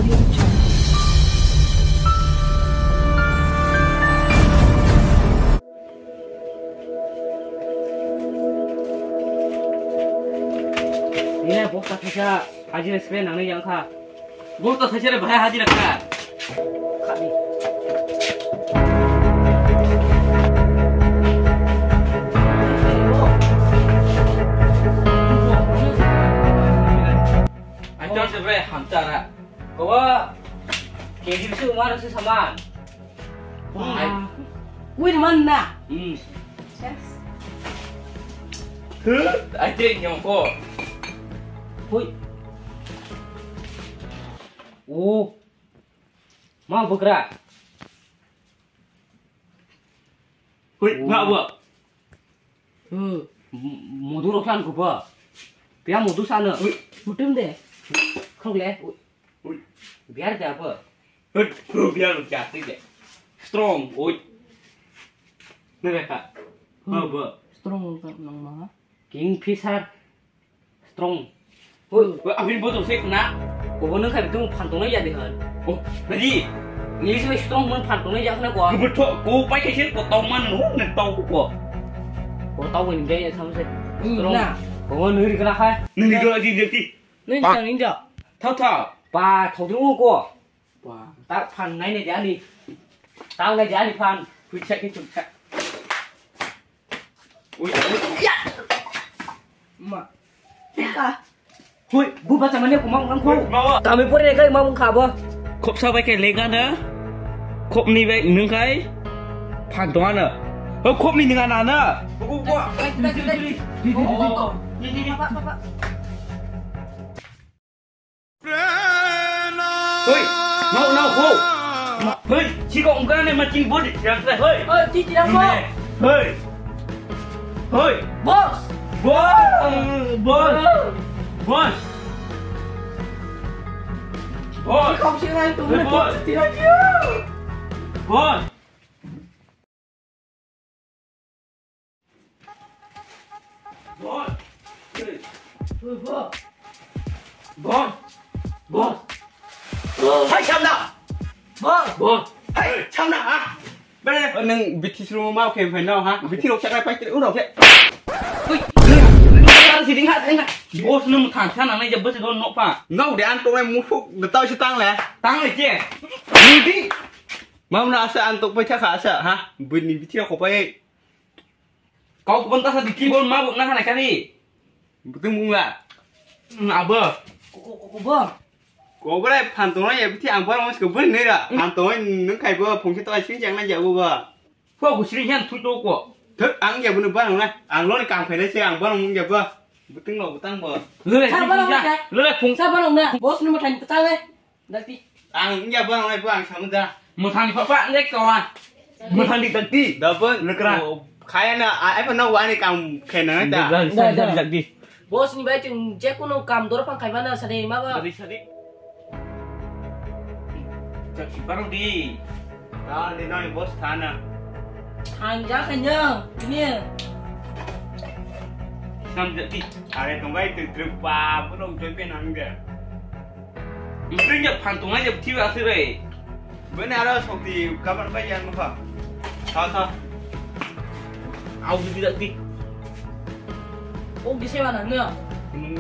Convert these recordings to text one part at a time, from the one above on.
Ini bokta saja haji sebenarnya nang yang kah. Bokta saja bahaya haji nak. Kami. Ajar sebenarnya hantar. Kau kayak gitu mana sih sama? Wih mana? Ajar yang kau. Hui. Oh. Mau bergerak. Hui, enggak, Bu. Modusan ku, Bu. Biar modusan. Mutum deh. Không lẽ. Ui. Biar dia apa? Biar lu jatuh deh. Strong, ui. Nih, Kak. Bu. Strong nang mana? Kingfisher. Strong. Ôi, anh bố tôi xích nè. Cô bố nước khai tôi phản tống này ra đi hơn. Ồ, là gì? Nghĩ sẽ strong muốn phản tống này ra không quá? Cô bố cô phải cái chết của tàu man nó nên tàu của. Cô tàu mình đây sao sẽ strong? Cô bố nữ đi cái nào khai? Nữ đi cái gì đi? Nữ chẳng nín chợ. Thao thao. Bà thầu tiếng cô. Bà ta phản này giá đi. Tao này giá đi phản. Quy chạy cái chuẩn chạy. Ui, Mà. À. Hui, bu baca mana aku mau ngangku. Kami pun ni kai mau ngkabo. Kop sa baik lega na. Kop ni baik nung kai. Pantuan na. Oh, kop ni dengan ana. Oh, Bapak. Hui, mau nào cô. Hui, chỉ có ông cái này mà chinh bút được rồi. Hui. Chị đang vô. Hui. Hui. Boss. Boss. Chị không chịu anh tụi mình chị đang chưa? Boss. Boss. Hãy chăm nào. Boss. Hãy chăm nào hả? Bên đây. Nâng vị trí xuống mau kèm phải nào hả? Vị trí đâu chắc lại phải út đầu thế. Ui. Sini dengar. Bos nu thang sana này jebus don nok pa. Ngau de antuk này mufuk de tau si tang le. Tang le je. Ni di. Mau na asa antuk pa chaka asa ha. Bin ni bitia ko pa e. Kau bentar sa dikibon mabuk na kana kali. Betul mung la. Apa? Cô bơ. Ko bare phan tong này bitia ang ba mas ko bin ne da. Phan tong nung khai bo phong chi toi sing jang na ja bo ba. Pho ko sing han thu to ko. Thức ăn giờ bên bên này, ăn lót càng phải lấy xe ăn bên giờ bơ, bữa lẩu tăng bơ. Lưỡi này phùng Sao bao nè? Boss nó mà thành tao đấy. Đặt đi. Ăn giờ bên này bơ ăn xong ra. Một thằng thì phá đấy còn, một thằng thì tận tí. Đó bên, lực ra. Khai anh ai phải nấu ăn này càng khen nữa ta. Đặt đi. Boss ni baik chừng check ko no kam dora pang kai mana sade ma ba. Sade. Chắc chỉ baru đi. Đó đi nói boss thana. Hàng giá thành nhớ, ini. Nam jadi, ada tunggai terlupa, belum coba nangga. Mungkin ya pantung aja betul asal deh. Benar ada seperti kabar bayan apa? Tahu. Aku tidak di. Oh, bisa mana nggak?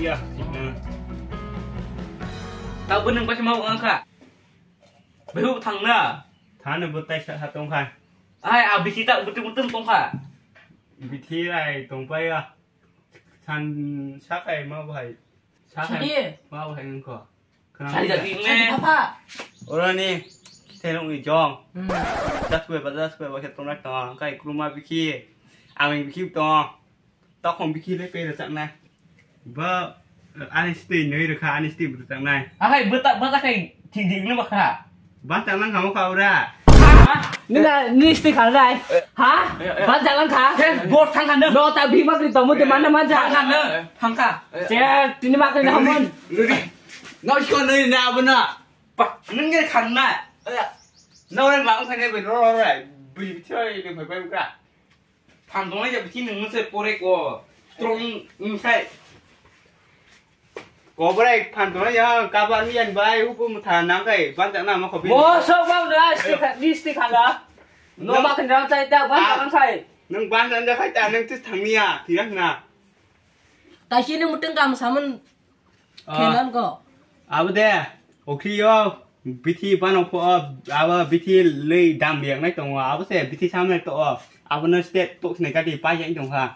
Ya, tahu benar pasti mau angkat. Baru thangna, thangna betul satu kan. Ai, abis kita betul-betul tongka. Biti này tong bay à. San sắc này mau phải. Sắc này mau phải ngưng khó. Sai jadi nghe. Apa? Orang ni telung ni jong. Das gue pakai tong nak tong. Kai kurma biki. Amin biki tong. Tao không biki lấy pe được dạng này. Vợ Anesty nơi được khá Anesty betul dạng này. Ai betul kai thình nữa mà khá. Bán dạng năng không khâu ra. Ini stiker ada, hah? Jangan kah? Bos tangkan deh. Do tak bima kita mau di mana mana. Tangkan deh, tangka. Saya ini makan namun. Nói con nơi nào bên nào? Bật những cái thằng này. Đâu đây mà ông thằng này phải lo rồi. Bị chơi đừng phải bay cả. Thằng đó giờ chỉ đừng nó sẽ bore của strong sai. có bữa đây phản tối nhá các bạn miền bay hút một thằng nắng cái ban chẳng nào mà có biết Bố sao bao nữa đi stick hẳn đó. Nó bao thành ra tay ta ban chẳng khai. nâng ban chẳng ra khách ta nâng chứ thằng nia thì đắc nào tại sini muting kamu sama kenan kok à bữa đây ok yo biti ban ông po à biti lấy đam miệng này tổng à bữa sẽ biti sao này tổ à bữa nay sẽ tổ này cái gì bay vậy tổng ha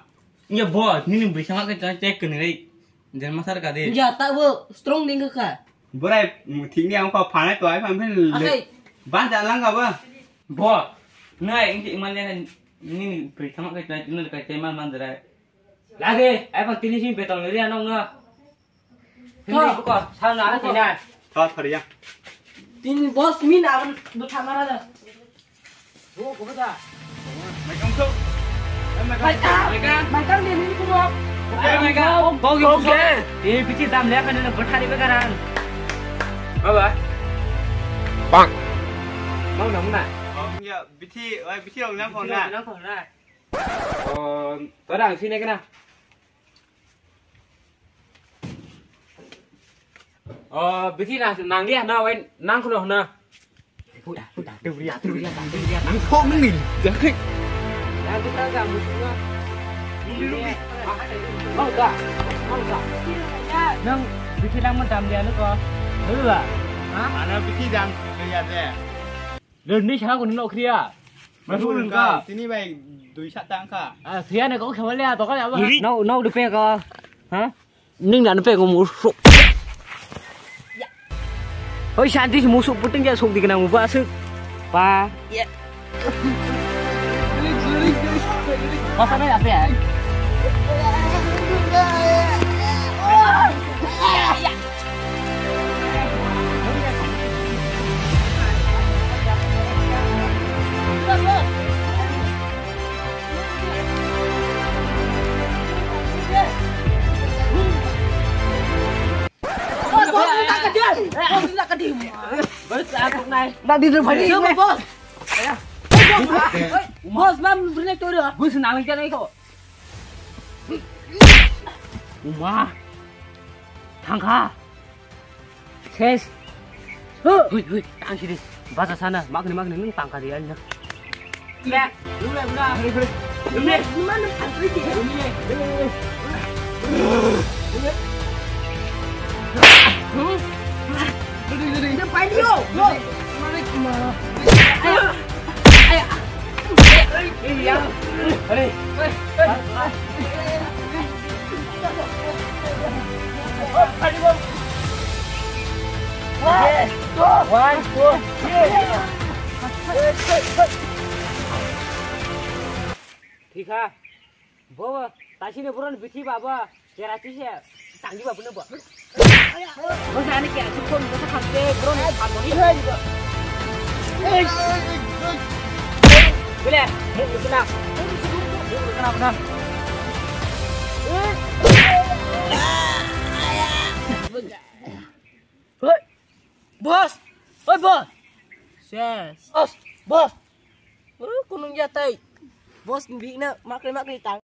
Nya bo, ni bisa sama kita cek ke ni. Jangan masalah kade. ya tak bu strong ding ke bữa đây thì nghe ông có phản này tối phản bên ban chẳng lăng gặp à Bo, nai ini iman yang ni bisa sama kita ni dekat tema mandra. Lagi, ai bằng tin xin về tổng người ăn nữa. Thế này có sao nói thế này? thôi thôi đi nhá tin bos min akan bertama ada Bố của ta. mày không không mereka dia ini keluar Oke. Ini bikin tam lihat kan ini berhari begaran. Apa? Bang. Mau nóng này. giờ biti đồng nhá còn nè Nó còn này. Tới đằng xin đây cái nào. Bikin nàng đi nào anh nàng không được nào. Udah, từ dia. nắng khô nó nỉ đấy Yang kita enggak musuhnya. Mau tak? Nang bikin nang mentam dia nữa có. Thứ à? Hả? mana biti dam lihat deh Lần đi sáng của nó kia. mày thu đừng cả sini mày túi sắt tăng cả À, phía này có khẩu lea tao có lẽ vậy. Nâu được pe có. Hả? Nhưng là nó pe có musuh. Ôi Shanti musuh puting dia sok dikenang ubah sih. Pa. Masa main apa ya? Đang đi rồi phải đi không boss boss mam bernaik tôi được Gue senang aja nih kok. Uma. Tangka. Ses. Hui, tang sini. Baca sana, makan nung tangka dia aja. Ya, dulu ya udah. Ini gimana antri dia ngapain dia Iya. Hadi. Hadi bom. One, two, ठीक है वो ताशी ने पुरान बिथी बाबा जरा तीसे सांगी बाबू ने बो वो जाने क्या सुको में तो खाते पुरान खामोनी है boleh kenapa bos oi bos yes bos kunung jatai bos bina makan tang